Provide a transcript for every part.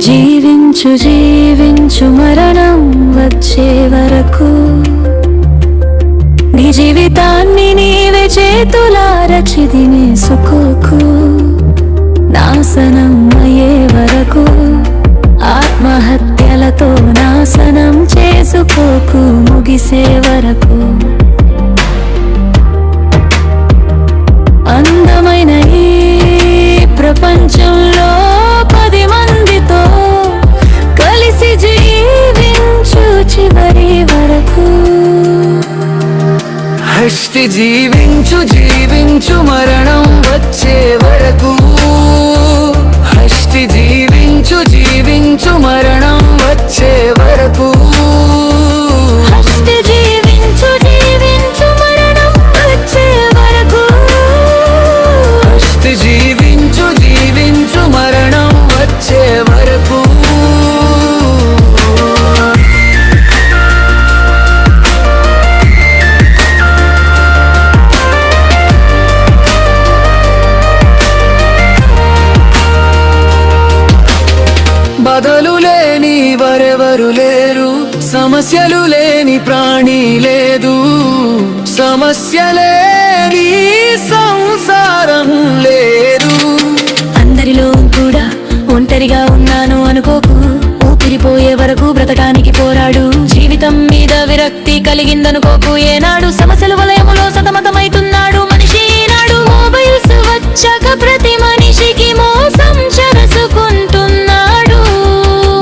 జీవించు జీవించు మరణం వచ్చే వరకు నీ జీవితాన్ని నీవే చేతులార చిదిమేసుకోకు. నాశనం అయ్యే వరకు ఆత్మహత్యలతో నాశనం చేసుకోకు. ముగిసే వరకు అందమైన ఈ ప్రపంచంలో 10 మందితో కలిసి జీవించు చివరి వరకు. హస్తి జీవించు జీవించు మరణం వచ్చే వరకు. హస్తి జీవించు జీవించు మరణం వచ్చే వరకు. హస్తి జీవించు జీవించు మరణం వచ్చే వరకు. హస్తి జీవించు జీవించు మరణం వచ్చే వరకు. బాధలు లేని వరెవరు లేరు, సమస్యలు లేని ప్రాణి లేదు. సమస్య లేని సంసారం లేదు. అందరిలో కూడా ఒంటరిగా ఉన్నాను అనుకోకు. ఊపిరిపోయే వరకు బ్రతకానికి పోరాడు. జీవితం మీద విరక్తి కలిగిందనుకోకు. ఏనాడు సమస్యల వలయములో సతమతమైతున్నాడు మనిషి. ఈనాడు మొబైల్స్ వచ్చాక ప్రతి మనిషికి మోసం చేసుకుంటున్నాడు.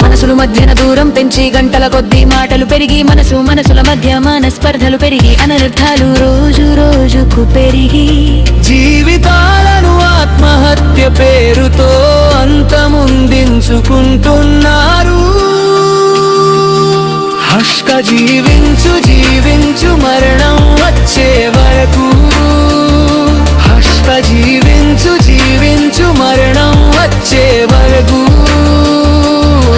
మనసుల మధ్యన దూరం పెంచి గంటల కొద్దీ మాటలు పెరిగి మనసుల మధ్య మనస్పర్ధలు పెరిగి అనర్థాలు రోజు రోజుకు పెరిగి జీవితాలను ఆత్మహత్య పేరుతో అంతమొందించుకుంటున్నారు. హస్క జీవించు జీవించు మరణం వచ్చే వరకు. హస్క జీవించు జీవించు మరణం వచ్చే వరకు.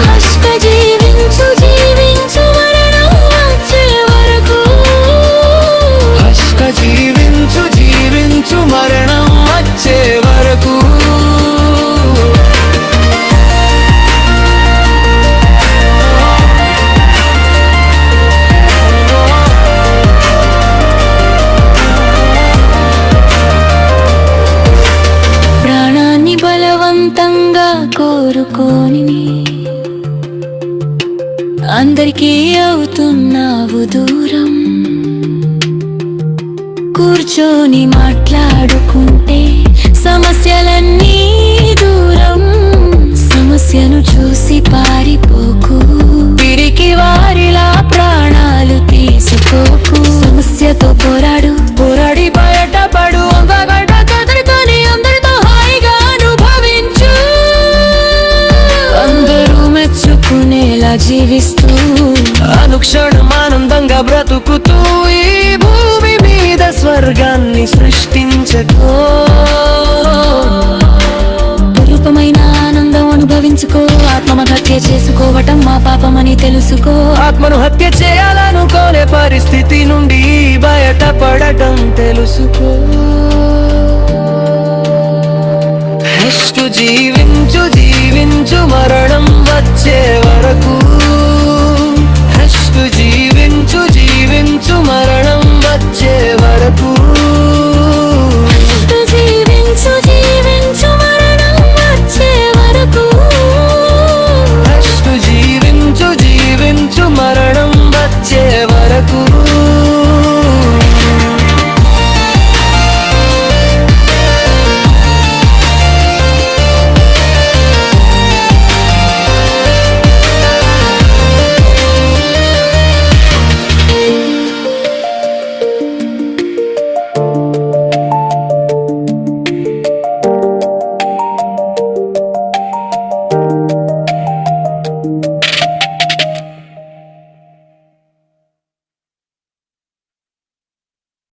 హస్క జీవించు జీవించు మరణం వచ్చే వరకు. హస్క జీవించు జీవించు మరణం వచ్చే వరకు. ప్రాణాన్ని బలవంతంగా కోరుకోని అందరికీ అవుతున్నావు దూరం. కూర్చొని మాట్లాడుకుంటే సమస్యలన్నీ దూరం. సమస్యను చూసి పారిపోకు. పిరికి వారిలా ప్రాణాలు తీసుకోకు. సమస్యతో పోరాడు. పోరాడి బయటపడు. అందరితో హాయిగా అనుభవించు. అందరూ మెచ్చుకునేలా జీవిస్తూ అనుక్షణం ఆనందంగా బ్రతుకుతూ ఈ భూమి మీద స్వర్గాన్ని సృష్టించకో. రూపమైన ఆనందం అనుభవించుకో. ఆత్మహత్య చేసుకోవటం మా పాపమని తెలుసుకో. ఆత్మను హత్య చేయాలనుకోనే పరిస్థితి నుండి బయటపడటం తెలుసుకో. హస్టు జీవించు జీవించు మరణం వచ్చే వరకు.